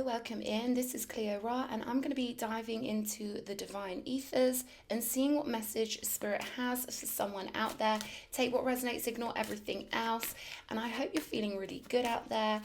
welcome in. This is Cleo Ra, and I'm going to be diving into the divine ethers and seeing what message Spirit has for someone out there. Take what resonates, ignore everything else. And I hope you're feeling really good out there.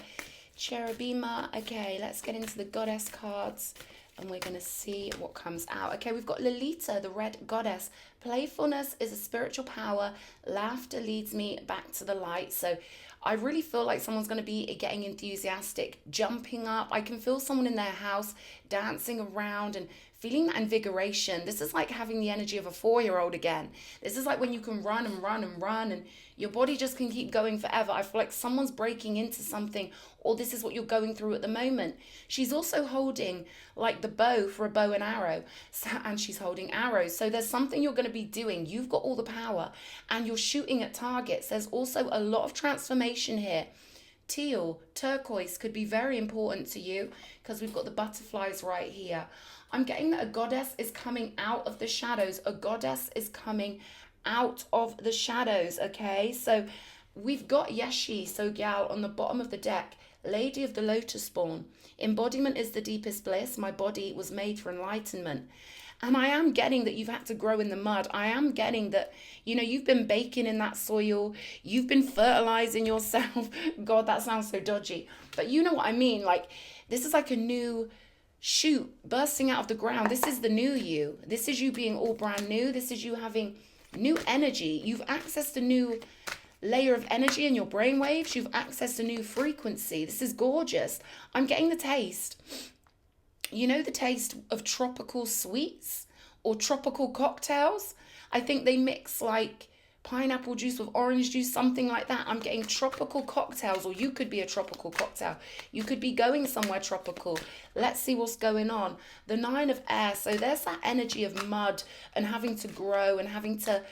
Cherubima. Okay, let's get into the goddess cards and we're going to see what comes out. Okay, we've got Lolita, the red goddess. Playfulness is a spiritual power. Laughter leads me back to the light. So I really feel like someone's going to be getting enthusiastic, jumping up. I can feel someone in their house dancing around and feeling that invigoration. This is like having the energy of a 4-year-old again. This is like when you can run and run and run and your body just can keep going forever. I feel like someone's breaking into something, or this is what you're going through at the moment. She's also holding like the bow for a bow and arrow, and she's holding arrows. So there's something you're going to be doing. You've got all the power and you're shooting at targets. There's also a lot of transformation here. Teal, turquoise could be very important to you because we've got the butterflies right here. I'm getting that a goddess is coming out of the shadows. A goddess is coming out of the shadows, okay? So we've got Yeshi, so gal, on the bottom of the deck. Lady of the Lotus Spawn. Embodiment is the deepest bliss. My body was made for enlightenment. And I am getting that you've had to grow in the mud. I am getting that, you've been baking in that soil. You've been fertilizing yourself. God, that sounds so dodgy. But you know what I mean? Like, this is like a new shoot bursting out of the ground. This is the new you. This is you being all brand new. This is you having new energy. You've accessed a new layer of energy in your brain waves. You've accessed a new frequency. This is gorgeous. I'm getting the taste. The taste of tropical sweets or tropical cocktails. I think they mix like pineapple juice with orange juice, something like that. I'm getting tropical cocktails, or you could be a tropical cocktail. You could be going somewhere tropical. Let's see what's going on. The 9 of air. So there's that energy of mud and having to grow and having to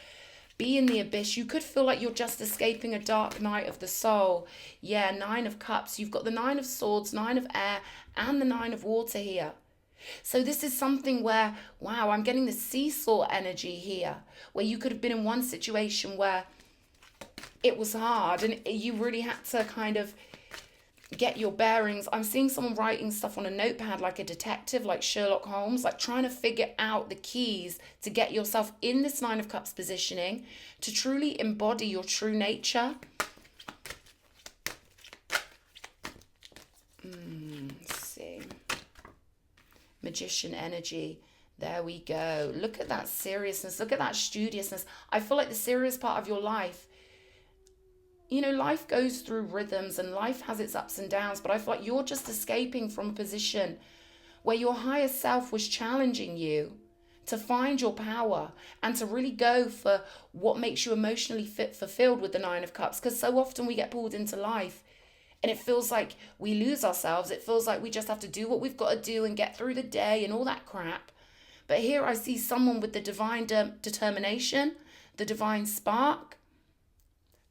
be in the abyss. You could feel like you're just escaping a dark night of the soul. Yeah, 9 of cups. You've got the 9 of swords, 9 of air, and the 9 of water here. So this is something where, wow, I'm getting the seesaw energy here, where you could have been in one situation where it was hard and you really had to kind of get your bearings. I'm seeing someone writing stuff on a notepad like a detective, like Sherlock Holmes, like trying to figure out the keys to get yourself in this 9 of cups positioning, to truly embody your true nature. Let's see. Magician energy. There we go. Look at that seriousness. Look at that studiousness. I feel like the serious part of your life, life goes through rhythms and life has its ups and downs, but I feel like you're just escaping from a position where your higher self was challenging you to find your power and to really go for what makes you emotionally fulfilled with the 9 of cups. Because so often we get pulled into life and it feels like we lose ourselves. It feels like we just have to do what we've got to do and get through the day and all that crap. But here I see someone with the divine determination, the divine spark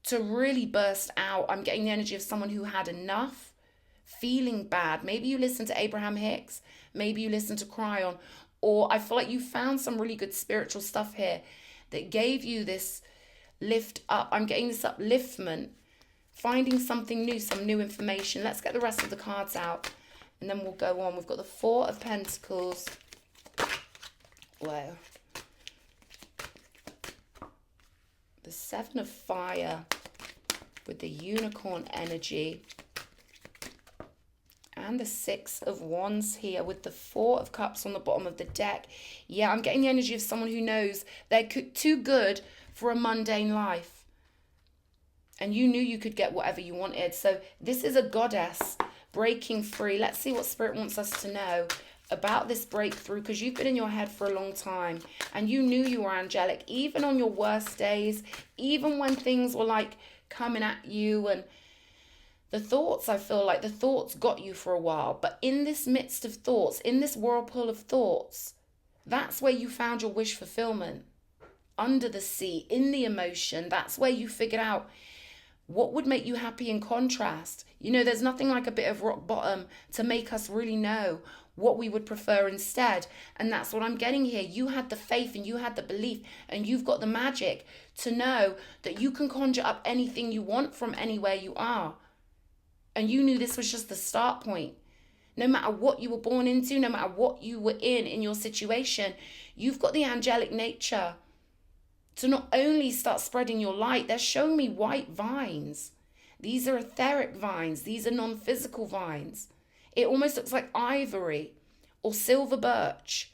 to really burst out. I'm getting the energy of someone who had enough, feeling bad. Maybe you listen to Abraham Hicks. Maybe you listen to Cryon. Or I feel like you found some really good spiritual stuff here that gave you this lift up. I'm getting this upliftment. Finding something new, some new information. Let's get the rest of the cards out and then we'll go on. We've got the 4 of Pentacles. Wow. The 7 of Fire with the unicorn energy. And the 6 of Wands here with the 4 of Cups on the bottom of the deck. Yeah, I'm getting the energy of someone who knows they're too good for a mundane life. And you knew you could get whatever you wanted. So this is a goddess breaking free. Let's see what Spirit wants us to know about this breakthrough, because you've been in your head for a long time and you knew you were angelic, even on your worst days, even when things were like coming at you and the thoughts, I feel like the thoughts got you for a while. But in this midst of thoughts, in this whirlpool of thoughts, that's where you found your wish fulfillment. Under the sea, in the emotion, that's where you figured out what would make you happy in contrast. There's nothing like a bit of rock bottom to make us really know what we would prefer instead. And that's what I'm getting here. You had the faith and you had the belief and you've got the magic to know that you can conjure up anything you want from anywhere you are. And you knew this was just the start point. No matter what you were born into, no matter what you were in your situation, you've got the angelic nature to not only start spreading your light. They're showing me white vines. These are etheric vines. These are non-physical vines. It almost looks like ivory or silver birch.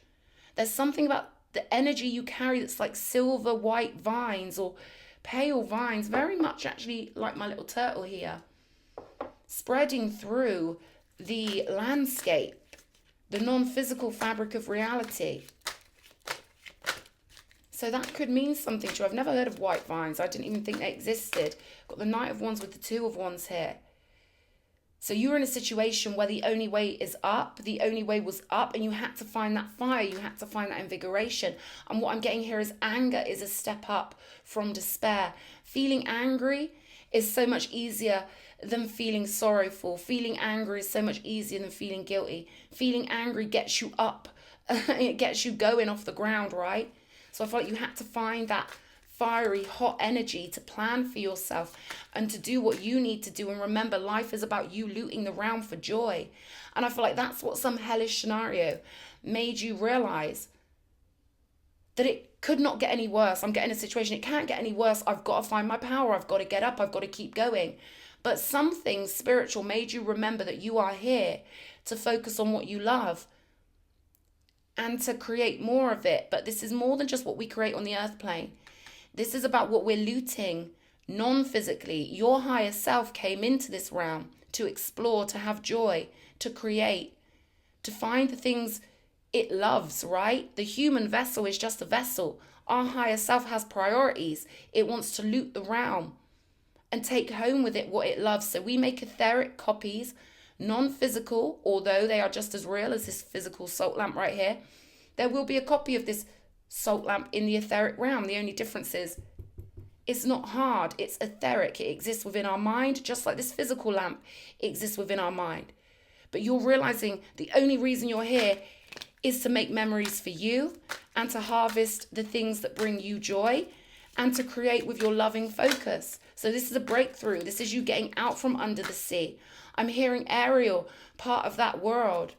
There's something about the energy you carry that's like silver white vines or pale vines, very much actually like my little turtle here, spreading through the landscape, the non-physical fabric of reality. So that could mean something to you. I've never heard of white vines. I didn't even think they existed. Got the Knight of Wands with the Two of Wands here. So you were in a situation where the only way is up. The only way was up, and you had to find that fire. You had to find that invigoration. And what I'm getting here is anger is a step up from despair. Feeling angry is so much easier than feeling sorrowful. Feeling angry is so much easier than feeling guilty. Feeling angry gets you up. It gets you going off the ground, right? So I feel like you had to find that fiery, hot energy to plan for yourself and to do what you need to do. And remember, life is about you looting the realm for joy. And I feel like that's what some hellish scenario made you realize, that it could not get any worse. I'm getting a situation, it can't get any worse. I've got to find my power. I've got to get up. I've got to keep going. But something spiritual made you remember that you are here to focus on what you love and to create more of it. But this is more than just what we create on the earth plane. This is about what we're looting non-physically. Your higher self came into this realm to explore, to have joy, to create, to find the things it loves, right? The human vessel is just a vessel. Our higher self has priorities. It wants to loot the realm and take home with it what it loves. So we make etheric copies, non-physical, although they are just as real as this physical salt lamp right here. There will be a copy of this salt lamp in the etheric realm. The only difference is it's not hard, it's etheric. It exists within our mind, just like this physical lamp exists within our mind. But you're realizing the only reason you're here is to make memories for you and to harvest the things that bring you joy and to create with your loving focus. So this is a breakthrough. This is you getting out from under the sea. I'm hearing Ariel, part of that world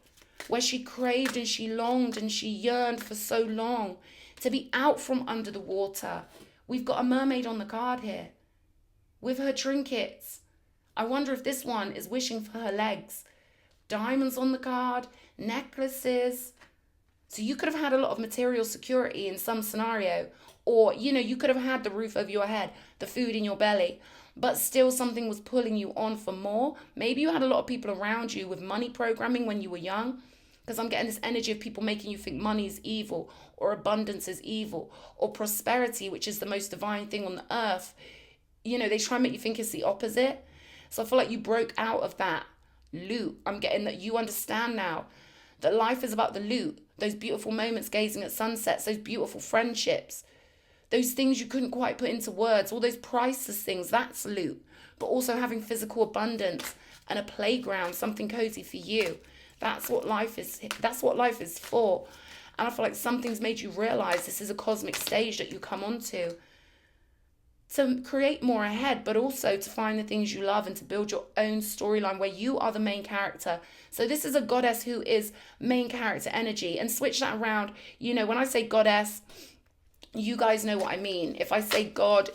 where she craved and she longed and she yearned for so long to be out from under the water. We've got a mermaid on the card here with her trinkets. I wonder if this one is wishing for her legs. Diamonds on the card, necklaces. So you could have had a lot of material security in some scenario, or, you could have had the roof over your head, the food in your belly, but still something was pulling you on for more. Maybe you had a lot of people around you with money programming when you were young, because I'm getting this energy of people making you think money is evil or abundance is evil or prosperity, which is the most divine thing on the earth. They try and make you think it's the opposite. So I feel like you broke out of that loot. I'm getting that you understand now that life is about the loot, those beautiful moments gazing at sunsets, those beautiful friendships, those things you couldn't quite put into words, all those priceless things, that's loot. But also having physical abundance and a playground, something cozy for you. That's what life is. That's what life is for. And I feel like something's made you realize this is a cosmic stage that you come onto to create more ahead, but also to find the things you love and to build your own storyline where you are the main character. So this is a goddess who is main character energy. And switch that around. When I say goddess, you guys know what I mean. If I say God,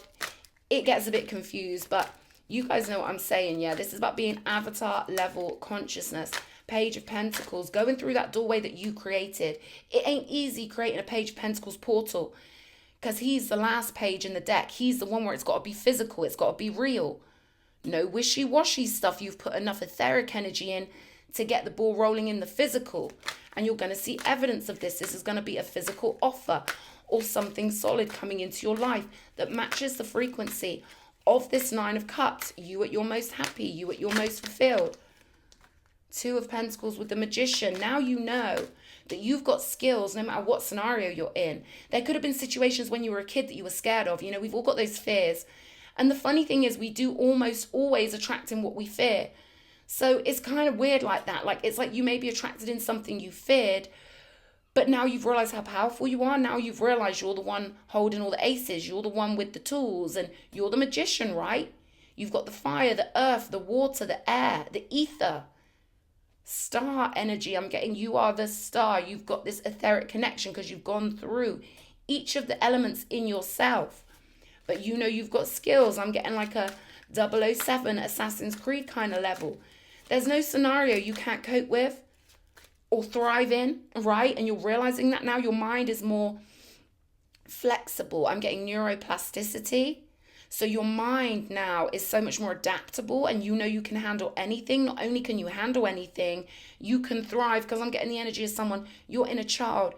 it gets a bit confused, but you guys know what I'm saying. Yeah, this is about being avatar level consciousness. Page of Pentacles, going through that doorway that you created. It ain't easy creating a Page of Pentacles portal, because he's the last page in the deck. He's the one where it's got to be physical. It's got to be real. No wishy-washy stuff. You've put enough etheric energy in to get the ball rolling in the physical. And you're going to see evidence of this. This is going to be a physical offer or something solid coming into your life that matches the frequency of this Nine of Cups. You at your most happy. You at your most fulfilled. Two of Pentacles with the Magician. Now you know that you've got skills no matter what scenario you're in. There could have been situations when you were a kid that you were scared of. We've all got those fears. And the funny thing is we do almost always attract in what we fear. So it's kind of weird like that. Like it's like you may be attracted in something you feared, but now you've realized how powerful you are. Now you've realized you're the one holding all the aces. You're the one with the tools and you're the magician, right? You've got the fire, the earth, the water, the air, the ether. Star energy. I'm getting you are the star. You've got this etheric connection because you've gone through each of the elements in yourself. But you know you've got skills. I'm getting like a 007 Assassin's Creed kind of level. There's no scenario you can't cope with or thrive in, right? And you're realizing that now your mind is more flexible. I'm getting neuroplasticity. So your mind now is so much more adaptable, and you know you can handle anything. Not only can you handle anything, you can thrive, because I'm getting the energy of someone, your inner child.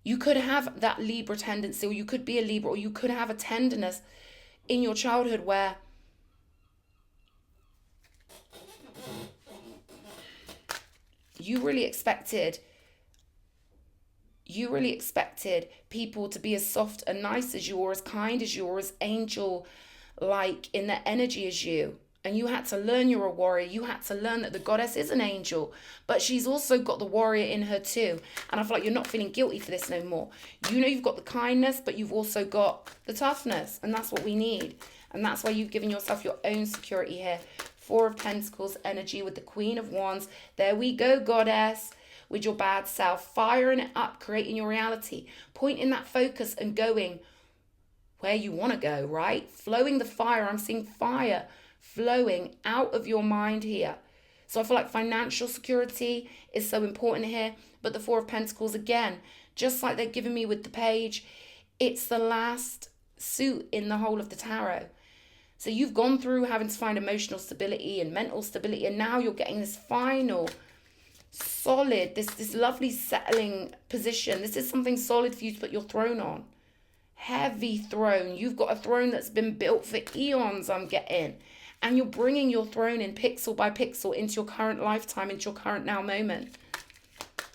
You could have that Libra tendency, or you could be a Libra, or you could have a tenderness in your childhood where you really expected people to be as soft and nice as you, or as kind as you, or as angel like in their energy as you. And you had to learn you're a warrior. You had to learn that the goddess is an angel, but she's also got the warrior in her too. And I feel like you're not feeling guilty for this no more. You know you've got the kindness, but you've also got the toughness, and that's what we need. And that's why you've given yourself your own security here. 4 of Pentacles energy with the Queen of Wands. There we go, goddess. With your bad self, firing it up, creating your reality, pointing that focus and going where you want to go, right? Flowing the fire. I'm seeing fire flowing out of your mind here. So I feel like financial security is so important here. But the 4 of Pentacles, again, just like they're giving me with the Page, it's the last suit in the whole of the tarot. So you've gone through having to find emotional stability and mental stability, and now you're getting this final solid, this lovely settling position. This is something solid for you to put your throne on. Heavy throne. You've got a throne that's been built for eons, I'm getting. And you're bringing your throne in pixel by pixel into your current lifetime, into your current now moment.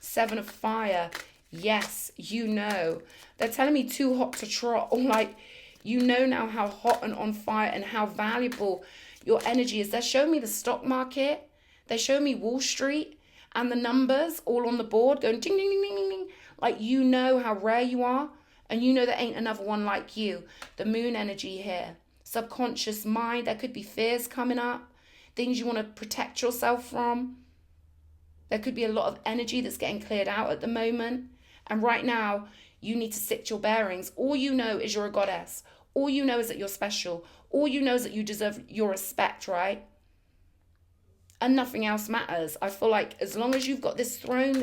7 of Fire. Yes, you know. They're telling me too hot to trot. Or like, you know now how hot and on fire and how valuable your energy is. They're showing me the stock market. They're showing me Wall Street. And the numbers all on the board going ding, ding, ding, ding, ding, ding. Like, you know how rare you are. And you know there ain't another one like you. The moon energy here. Subconscious mind. There could be fears coming up. Things you want to protect yourself from. There could be a lot of energy that's getting cleared out at the moment. And right now, you need to sit your bearings. All you know is you're a goddess. All you know is that you're special. All you know is that you deserve your respect, right? And nothing else matters. I feel like as long as you've got this throne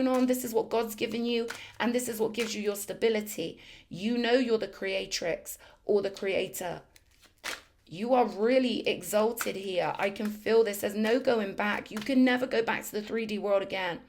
on, this is what God's given you, and this is what gives you your stability. You know you're the creatrix or the creator. You are really exalted here. I can feel this. There's no going back. You can never go back to the 3D world again.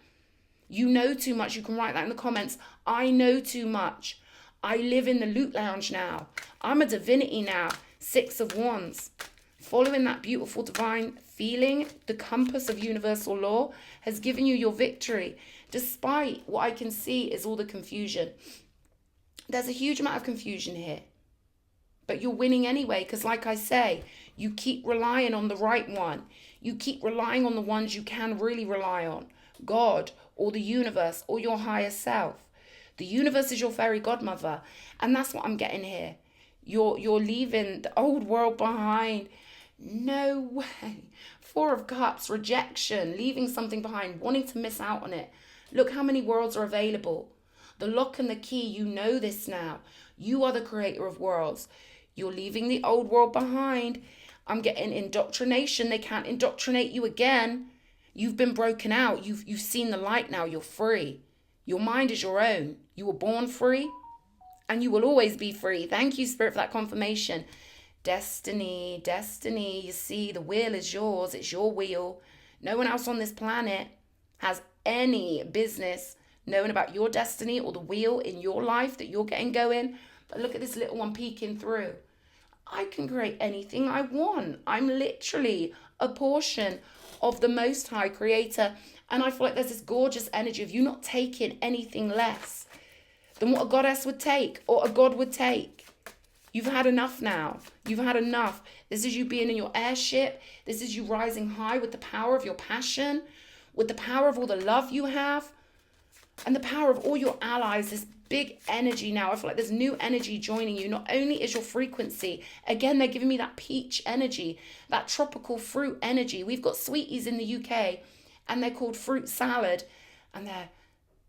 You know too much. You can write that in the comments. I know too much. I live in the loot lounge now. I'm a divinity now. 6 of Wands. Following that beautiful divine feeling, the compass of universal law has given you your victory, despite what I can see is all the confusion. There's a huge amount of confusion here, but you're winning anyway, because like I say, you keep relying on the right one. You keep relying on the ones you can really rely on, God or the universe or your higher self. The universe is your fairy godmother, and that's what I'm getting here. You're leaving the old world behind. No way. 4 of Cups, rejection, leaving something behind, wanting to miss out on it. Look how many worlds are available. The lock and the key, you know this now. You are the creator of worlds. You're leaving the old world behind. I'm getting indoctrination. They can't indoctrinate you again. You've been broken out. You've seen the light now. You're free. Your mind is your own. You were born free, and you will always be free. Thank you, Spirit, for that confirmation. Destiny, destiny. You see, the wheel is yours. It's your wheel. No one else on this planet has any business knowing about your destiny or the wheel in your life that you're getting going. But look at this little one peeking through. I can create anything I want. I'm literally a portion of the Most High Creator. And I feel like there's this gorgeous energy of you not taking anything less than what a goddess would take or a god would take. You've had enough now. You've had enough. This is you being in your airship. This is you rising high with the power of your passion, with the power of all the love you have, and the power of all your allies. This big energy now. I feel like there's new energy joining you. Not only is your frequency, again, they're giving me that peach energy, that tropical fruit energy. We've got sweeties in the UK, and they're called fruit salad, and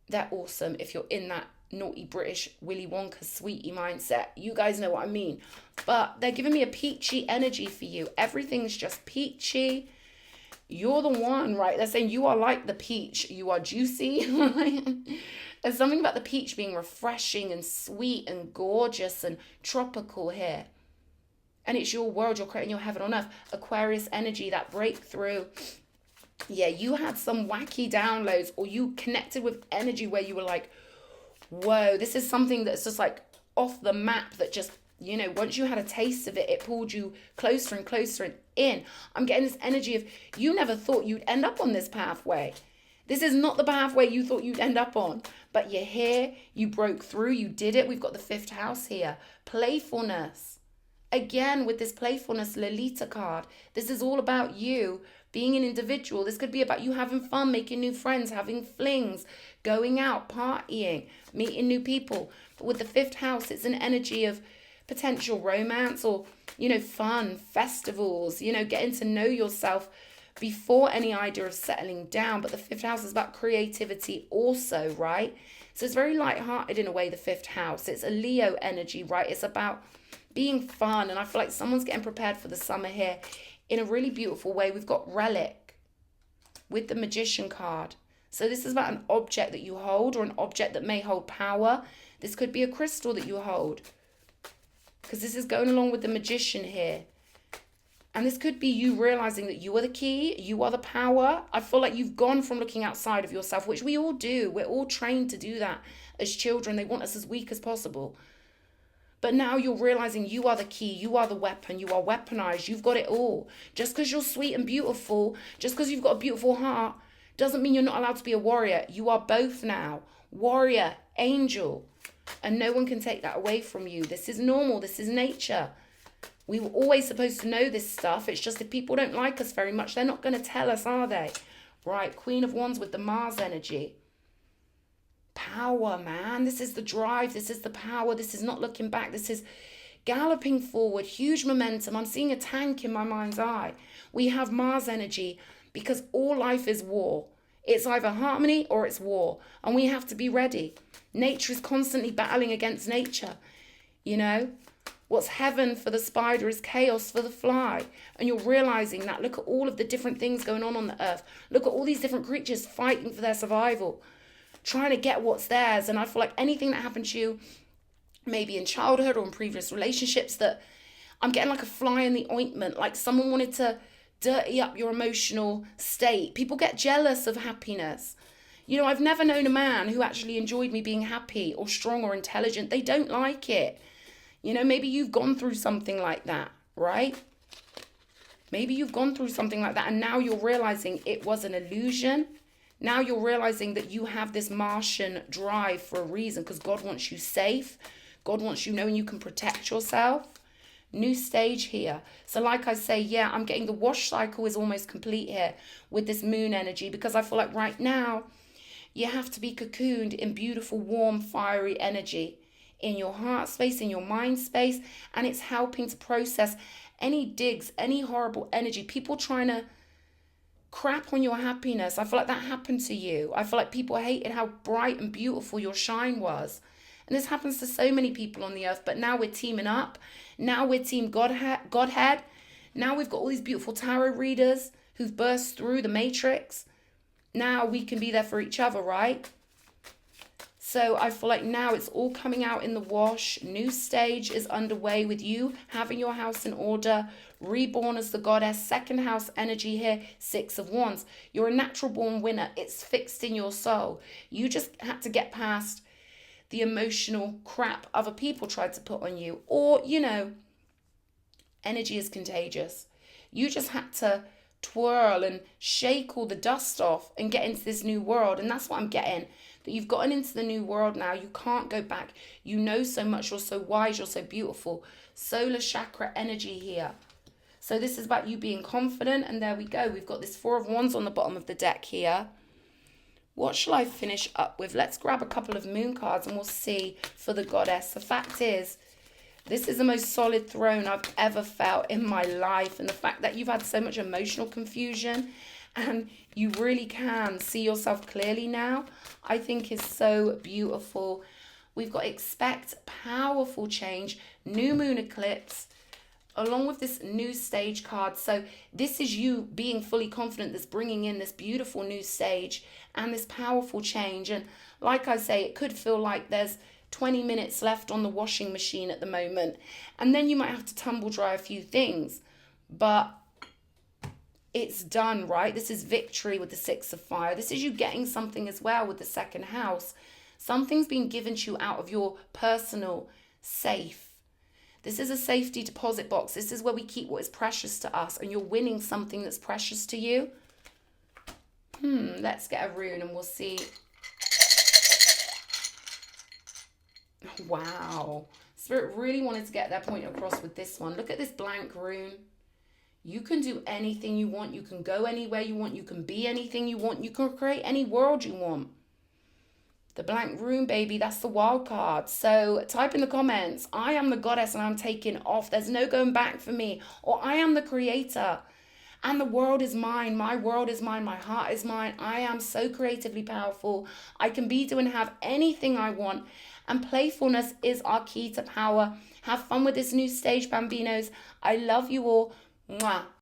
they're awesome if you're in that naughty British Willy Wonka sweetie mindset. You guys know what I mean. But they're giving me a peachy energy for you. Everything's just peachy. You're the one, right? They're saying you are like the peach. You are juicy. There's something about the peach being refreshing and sweet and gorgeous and tropical here. And it's your world. You're creating your heaven on earth. Aquarius energy, that breakthrough. Yeah, you had some wacky downloads, or you connected with energy where you were like, whoa, this is something that's just like off the map, that just, you know, once you had a taste of it, it pulled you closer and closer and in. I'm getting this energy of you never thought you'd end up on this pathway. This is not the pathway you thought you'd end up on, but you're here, you broke through, you did it. We've got the 5th house here. Playfulness. Again, with this playfulness Lolita card, this is all about you being an individual. This could be about you having fun, making new friends, having flings, going out, partying, meeting new people. But with the 5th house, it's an energy of potential romance, or, you know, fun, festivals, you know, getting to know yourself before any idea of settling down. But the 5th house is about creativity also, right? So it's very lighthearted in a way, the 5th house. It's a Leo energy, right? It's about being fun. And I feel like someone's getting prepared for the summer here in a really beautiful way. We've got relic with the Magician card. So this is about an object that you hold, or an object that may hold power. This could be a crystal that you hold, because this is going along with the Magician here. And this could be you realizing that you are the key, you are the power. I feel like you've gone from looking outside of yourself, which we all do. We're all trained to do that as children. They want us as weak as possible. But now you're realizing you are the key, you are the weapon, you are weaponized, you've got it all. Just because you're sweet and beautiful, just because you've got a beautiful heart, doesn't mean you're not allowed to be a warrior. You are both now. Warrior, angel. And no one can take that away from you. This is normal. This is nature. We were always supposed to know this stuff. It's just if people don't like us very much, they're not going to tell us, are they? Right, Queen of Wands with the Mars energy. Power, man. This is the drive. This is the power. This is not looking back. This is galloping forward. Huge momentum. I'm seeing a tank in my mind's eye. We have Mars energy because all life is war. It's either harmony or it's war. And we have to be ready. Nature is constantly battling against nature. You know, what's heaven for the spider is chaos for the fly. And you're realizing that. Look at all of the different things going on the earth. Look at all these different creatures fighting for their survival, trying to get what's theirs. And I feel like anything that happened to you, maybe in childhood or in previous relationships, that I'm getting like a fly in the ointment, like someone wanted to dirty up your emotional state. People get jealous of happiness. You know, I've never known a man who actually enjoyed me being happy or strong or intelligent. They don't like it. You know, maybe you've gone through something like that, right? Maybe you've gone through something like that and now you're realizing it was an illusion. Now you're realizing that you have this Martian drive for a reason, because God wants you safe. God wants you knowing you can protect yourself. New stage here. So like I say, yeah, I'm getting the wash cycle is almost complete here with this moon energy, because I feel like right now you have to be cocooned in beautiful, warm, fiery energy in your heart space, in your mind space, and it's helping to process any digs, any horrible energy, people trying to crap on your happiness. I feel like that happened to you. I feel like people hated how bright and beautiful your shine was. And this happens to so many people on the earth, but now we're teaming up. Now we're team Godhead. Now we've got all these beautiful tarot readers who've burst through the matrix. Now we can be there for each other, right? So I feel like now it's all coming out in the wash. New stage is underway with you having your house in order, reborn as the goddess. 2nd house energy here, 6 of Wands. You're a natural born winner. It's fixed in your soul. You just had to get past the emotional crap other people tried to put on you. Or, you know, energy is contagious. You just had to twirl and shake all the dust off and get into this new world. And that's what I'm getting. That you've gotten into the new world now. You can't go back. You know so much. You're so wise. You're so beautiful. Solar chakra energy here. So this is about you being confident. And there we go. We've got this 4 of Wands on the bottom of the deck here. What shall I finish up with? Let's grab a couple of moon cards and we'll see for the goddess. The fact is, this is the most solid throne I've ever felt in my life. And the fact that you've had so much emotional confusion and you really can see yourself clearly now, I think is so beautiful. We've got expect powerful change, new moon eclipse, along with this new stage card. So this is you being fully confident that's bringing in this beautiful new stage and this powerful change. And like I say, it could feel like there's 20 minutes left on the washing machine at the moment, and then you might have to tumble dry a few things, but it's done, right? This is victory with the Six of Fire. This is you getting something as well with the second house. Something's been given to you out of your personal safe. This is a safety deposit box. This is where we keep what is precious to us, and you're winning something that's precious to you. Let's get a rune and we'll see. Wow. Spirit really wanted to get their point across with this one. Look at this blank rune. You can do anything you want. You can go anywhere you want. You can be anything you want. You can create any world you want. The blank rune, baby, that's the wild card. So type in the comments, I am the goddess and I'm taking off. There's no going back for me. Or I am the creator and the world is mine. My world is mine. My heart is mine. I am so creatively powerful. I can be, do, and have anything I want. And playfulness is our key to power. Have fun with this new stage, Bambinos. I love you all. Mwah.